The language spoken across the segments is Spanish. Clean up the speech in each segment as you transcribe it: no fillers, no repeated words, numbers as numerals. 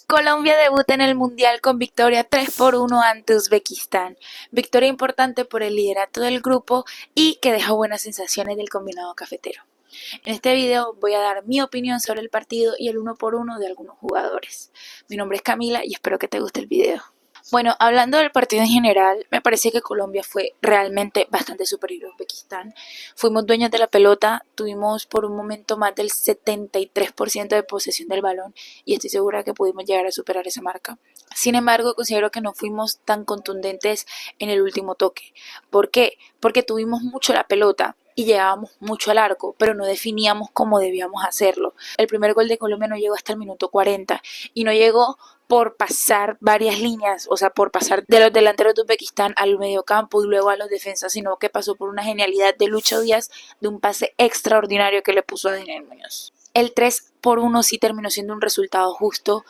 Colombia debuta en el Mundial con victoria 3-1 ante Uzbekistán. Victoria importante por el liderato del grupo y que deja buenas sensaciones del combinado cafetero. En este video voy a dar mi opinión sobre el partido y el uno por uno de algunos jugadores. Mi nombre es Camila y espero que te guste el video. Bueno, hablando del partido en general, me parece que Colombia fue realmente bastante superior a Uzbekistán. Fuimos dueños de la pelota, tuvimos por un momento más del 73% de posesión del balón y estoy segura que pudimos llegar a superar esa marca. Sin embargo, considero que no fuimos tan contundentes en el último toque. ¿Por qué? Porque tuvimos mucho la pelota y llegábamos mucho al arco, pero no definíamos cómo debíamos hacerlo. El primer gol de Colombia no llegó hasta el minuto 40 y no llegó por pasar varias líneas, o sea, por pasar de los delanteros de Uzbekistán al mediocampo y luego a los defensas, sino que pasó por una genialidad de Lucho Díaz, de un pase extraordinario que le puso a Daniel Muñoz. El 3-1 sí terminó siendo un resultado justo,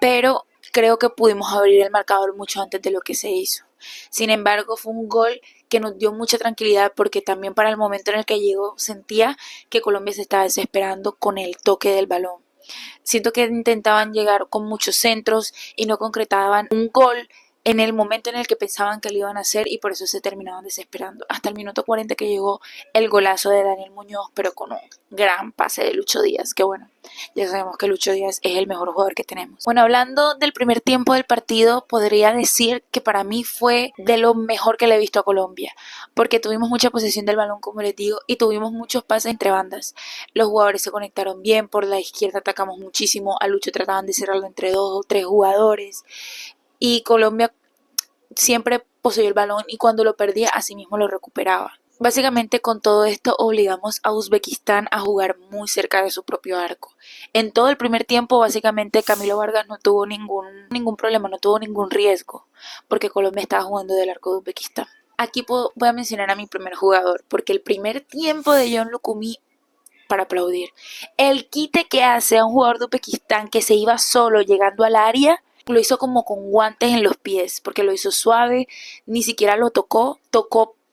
pero creo que pudimos abrir el marcador mucho antes de lo que se hizo. Sin embargo, fue un gol que nos dio mucha tranquilidad porque también para el momento en el que llegó sentía que Colombia se estaba desesperando con el toque del balón. Siento que intentaban llegar con muchos centros y no concretaban un gol en el momento en el que pensaban que lo iban a hacer y por eso se terminaban desesperando. Hasta el minuto 40 que llegó el golazo de Daniel Muñoz, pero con un gran pase de Lucho Díaz, que bueno, ya sabemos que Lucho Díaz es el mejor jugador que tenemos. Bueno, hablando del primer tiempo del partido, podría decir que para mí fue de lo mejor que le he visto a Colombia, porque tuvimos mucha posesión del balón, como les digo, y tuvimos muchos pases entre bandas. Los jugadores se conectaron bien, por la izquierda atacamos muchísimo, a Lucho trataban de cerrarlo entre 2 o 3 jugadores, y Colombia siempre poseyó el balón y cuando lo perdía así mismo lo recuperaba. Básicamente con todo esto obligamos a Uzbekistán a jugar muy cerca de su propio arco. En todo el primer tiempo básicamente Camilo Vargas no tuvo ningún problema, no tuvo ningún riesgo, porque Colombia estaba jugando del arco de Uzbekistán. Aquí voy a mencionar a mi primer jugador, porque el primer tiempo de John Lucumí para aplaudir. El quite que hace a un jugador de Uzbekistán que se iba solo llegando al área, lo hizo como con guantes en los pies, porque lo hizo suave, ni siquiera lo tocó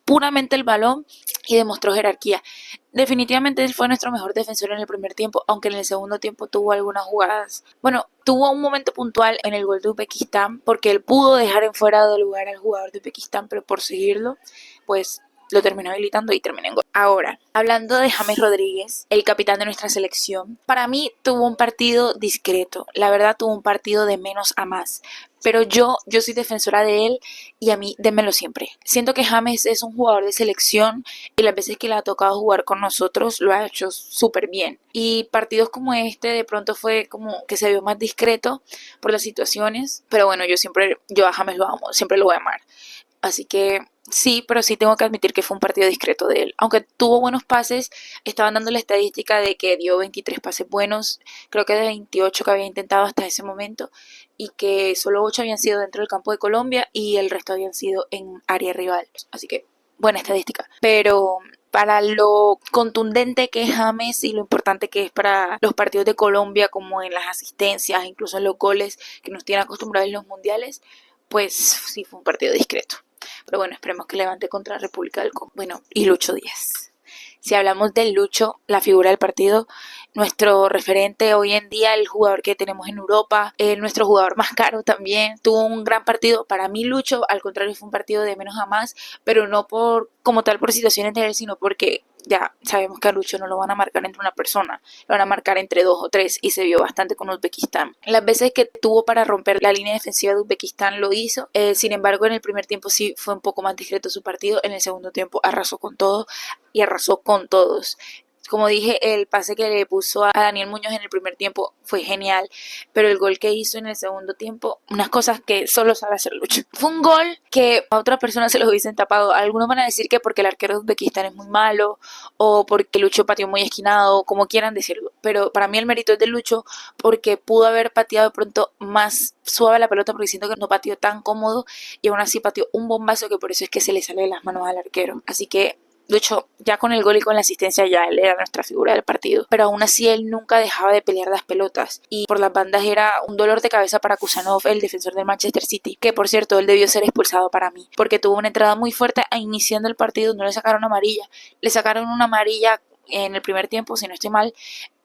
puramente el balón y demostró jerarquía. Definitivamente él fue nuestro mejor defensor en el primer tiempo, aunque en el segundo tiempo tuvo algunas jugadas. Bueno, tuvo un momento puntual en el gol de Uzbekistán, porque él pudo dejar en fuera de lugar al jugador de Uzbekistán, pero por seguirlo, pues lo terminó habilitando y terminó en gol. Ahora, hablando de James Rodríguez, el capitán de nuestra selección, para mí tuvo un partido discreto. La verdad, tuvo un partido de menos a más. Pero yo soy defensora de él y a mí démelo siempre. Siento que James es un jugador de selección y las veces que le ha tocado jugar con nosotros lo ha hecho súper bien. Y partidos como este de pronto fue como que se vio más discreto por las situaciones. Pero bueno, yo a James lo amo, siempre lo voy a amar. Así que sí, pero sí tengo que admitir que fue un partido discreto de él. Aunque tuvo buenos pases, estaban dando la estadística de que dio 23 pases buenos, creo que de 28 que había intentado hasta ese momento, y que solo 8 habían sido dentro del campo de Colombia y el resto habían sido en área rival. Así que buena estadística. Pero para lo contundente que es James y lo importante que es para los partidos de Colombia, como en las asistencias, incluso en los goles que nos tienen acostumbrados en los mundiales, pues sí fue un partido discreto. Pero bueno, esperemos que levante contra la República del Congo. Bueno, y Lucho Díaz. Si hablamos del Lucho, la figura del partido, nuestro referente hoy en día, el jugador que tenemos en Europa, nuestro jugador más caro también, tuvo un gran partido. Para mí Lucho, al contrario, fue un partido de menos a más, pero no por como tal por situaciones de él, sino porque ya sabemos que a Lucho no lo van a marcar entre una persona, lo van a marcar entre 2 o 3 y se vio bastante con Uzbekistán. Las veces que tuvo para romper la línea defensiva de Uzbekistán lo hizo, sin embargo en el primer tiempo sí fue un poco más discreto su partido, en el segundo tiempo arrasó con todo y arrasó con todos. Como dije, el pase que le puso a Daniel Muñoz en el primer tiempo fue genial, pero el gol que hizo en el segundo tiempo, unas cosas que solo sabe hacer Lucho. Fue un gol que a otra persona se lo hubiesen tapado. Algunos van a decir que porque el arquero de Uzbekistán es muy malo o porque Lucho pateó muy esquinado, como quieran decirlo. Pero para mí el mérito es de Lucho porque pudo haber pateado de pronto más suave la pelota porque siento que no pateó tan cómodo y aún así pateó un bombazo que por eso es que se le sale de las manos al arquero. Así que Lucho, ya con el gol y con la asistencia ya él era nuestra figura del partido, pero aún así él nunca dejaba de pelear las pelotas y por las bandas era un dolor de cabeza para Kusanov, el defensor del Manchester City, que por cierto él debió ser expulsado para mí, porque tuvo una entrada muy fuerte iniciando el partido, no le sacaron amarilla, le sacaron una amarilla en el primer tiempo, si no estoy mal,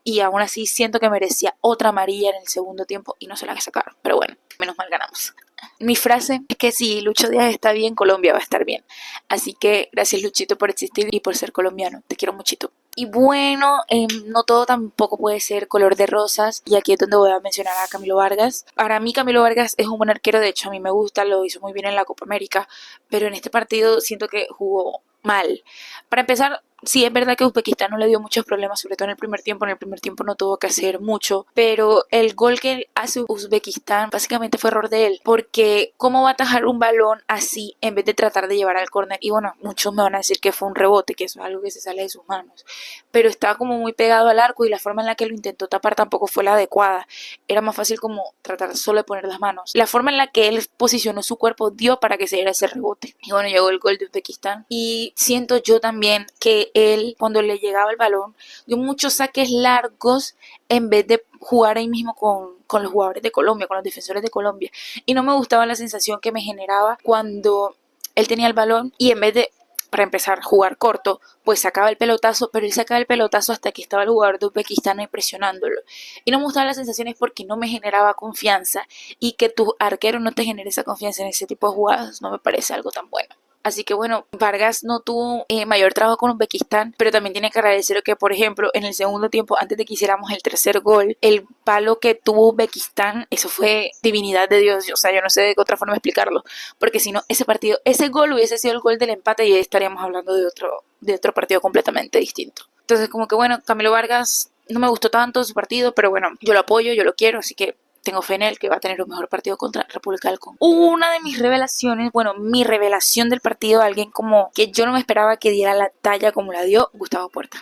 y aún así siento que merecía otra amarilla en el segundo tiempo y no se la sacaron. Pero bueno, menos mal ganamos. Mi frase es que si Lucho Díaz está bien, Colombia va a estar bien. Así que gracias, Luchito, por existir y por ser colombiano. Te quiero muchito. Y bueno, no todo tampoco puede ser color de rosas, y aquí es donde voy a mencionar a Camilo Vargas. Para mí Camilo Vargas es un buen arquero, de hecho a mí me gusta, lo hizo muy bien en la Copa América, pero en este partido siento que jugó mal. Para empezar, sí es verdad que Uzbekistán no le dio muchos problemas, sobre todo en el primer tiempo. En el primer tiempo no tuvo que hacer mucho, pero el gol que hace Uzbekistán básicamente fue error de él, porque cómo va a atajar un balón así en vez de tratar de llevar al córner. Y bueno, muchos me van a decir que fue un rebote, que eso es algo que se sale de sus manos, pero estaba como muy pegado al arco y la forma en la que lo intentó tapar tampoco fue la adecuada. Era más fácil como tratar solo de poner las manos. La forma en la que él posicionó su cuerpo dio para que se diera ese rebote. Y bueno, llegó el gol de Uzbekistán y siento yo también que él, cuando le llegaba el balón, dio muchos saques largos en vez de jugar ahí mismo con los jugadores de Colombia, con los defensores de Colombia. Y no me gustaba la sensación que me generaba cuando él tenía el balón y en vez de, para empezar, jugar corto, pues sacaba el pelotazo, pero él sacaba el pelotazo hasta que estaba el jugador de Uzbekistán ahí presionándolo. Y no me gustaban las sensaciones porque no me generaba confianza, y que tu arquero no te genere esa confianza en ese tipo de jugadas no me parece algo tan bueno. Así que bueno, Vargas no tuvo mayor trabajo con Uzbekistán, pero también tiene que agradecer que, por ejemplo, en el segundo tiempo, antes de que hiciéramos el tercer gol, el palo que tuvo Uzbekistán, eso fue divinidad de Dios. O sea, yo no sé de qué otra forma explicarlo, porque si no, ese partido, ese gol hubiese sido el gol del empate y ahí estaríamos hablando de otro partido completamente distinto. Entonces, como que bueno, Camilo Vargas no me gustó tanto su partido, pero bueno, yo lo apoyo, yo lo quiero, así que tengo fe en él que va a tener un mejor partido contra República del Congo. Una de mis revelaciones, bueno, mi revelación del partido, alguien como que yo no me esperaba que diera la talla como la dio, Gustavo Puerta.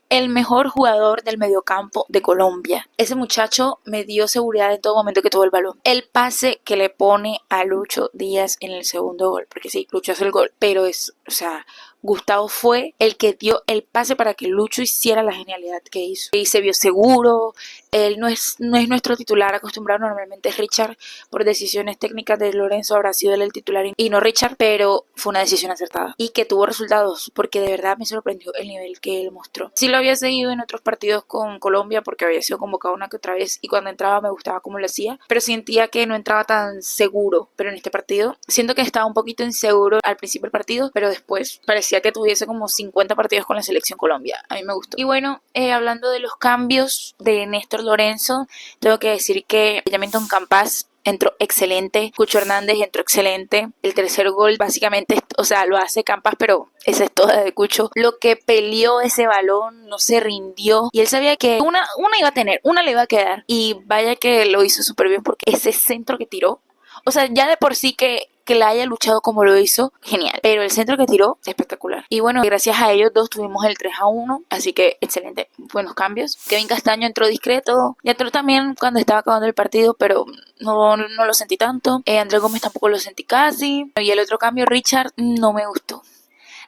El mejor jugador del mediocampo de Colombia. Ese muchacho me dio seguridad en todo momento que tuvo el balón. El pase que le pone a Lucho Díaz en el segundo gol, porque sí, Lucho hace el gol, pero es, o sea, Gustavo fue el que dio el pase para que Lucho hiciera la genialidad que hizo. Y se vio seguro. Él no es nuestro titular acostumbrado, normalmente es Richard. Por decisiones técnicas de Lorenzo habrá sido él el titular y no Richard, pero fue una decisión acertada y que tuvo resultados, porque de verdad me sorprendió el nivel que él mostró. Sí lo había seguido en otros partidos con Colombia porque había sido convocado una que otra vez y cuando entraba me gustaba cómo lo hacía, pero sentía que no entraba tan seguro. Pero en este partido siento que estaba un poquito inseguro al principio del partido, pero después parecía que tuviese como 50 partidos con la selección Colombia. A mí me gustó. Y bueno, hablando de los cambios de Néstor Lorenzo, tengo que decir que Benjamín Campas entró excelente, Cucho Hernández entró excelente. El tercer gol básicamente, o sea, lo hace Campas, pero esa es toda de Cucho. Lo que peleó ese balón, no se rindió y él sabía que una iba a tener, una le iba a quedar, y vaya que lo hizo súper bien porque ese centro que tiró, o sea, ya de por sí que la haya luchado como lo hizo, genial. Pero el centro que tiró, espectacular. Y bueno, gracias a ellos dos tuvimos el 3-1, así que excelente, buenos cambios. Kevin Castaño entró discreto, y entró también cuando estaba acabando el partido, pero no lo sentí tanto. Andrés Gómez tampoco lo sentí casi. Y el otro cambio, Richard, no me gustó.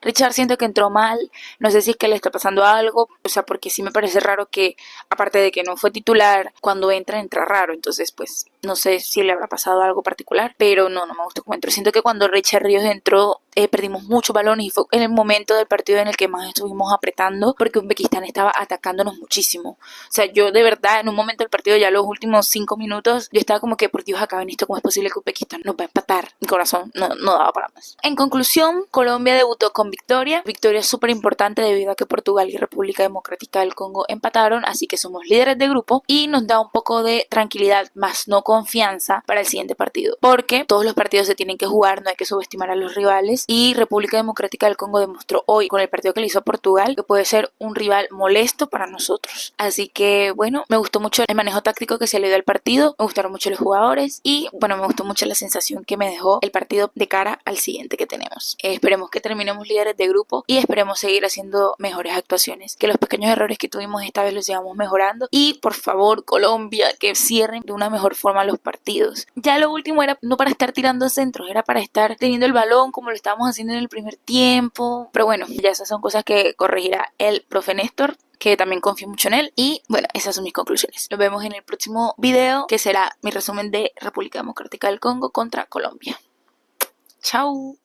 Richard siento que entró mal, no sé si es que le está pasando algo, o sea, porque sí me parece raro que, aparte de que no fue titular, cuando entra raro, entonces pues no sé si le habrá pasado algo particular, pero no me gustó cómo entró. Siento que cuando Richard Ríos entró, perdimos muchos balones y fue en el momento del partido en el que más estuvimos apretando, porque Uzbekistán estaba atacándonos muchísimo. O sea, yo de verdad en un momento del partido, ya los últimos 5 minutos, yo estaba como que, por Dios, acaben esto, ¿cómo es posible que Uzbekistán nos va a empatar? Mi corazón no daba para más. En conclusión, Colombia debutó con victoria súper importante debido a que Portugal y República Democrática del Congo empataron, así que somos líderes de grupo y nos da un poco de tranquilidad, más no confianza para el siguiente partido, porque todos los partidos se tienen que jugar, no hay que subestimar a los rivales, y República Democrática del Congo demostró hoy con el partido que le hizo a Portugal que puede ser un rival molesto para nosotros. Así que bueno, me gustó mucho el manejo táctico que se le dio al partido, me gustaron mucho los jugadores y bueno, me gustó mucho la sensación que me dejó el partido de cara al siguiente que tenemos. Esperemos que terminemos líderes de grupo y esperemos seguir haciendo mejores actuaciones, que los pequeños errores que tuvimos esta vez los sigamos mejorando, y por favor, Colombia, que cierren de una mejor forma los partidos. Ya lo último era no para estar tirando centros, era para estar teniendo el balón como lo estábamos haciendo en el primer tiempo, pero bueno, ya esas son cosas que corregirá el profe Néstor, que también confío mucho en él. Y bueno, esas son mis conclusiones. Nos vemos en el próximo video, que será mi resumen de República Democrática del Congo contra Colombia. Chao.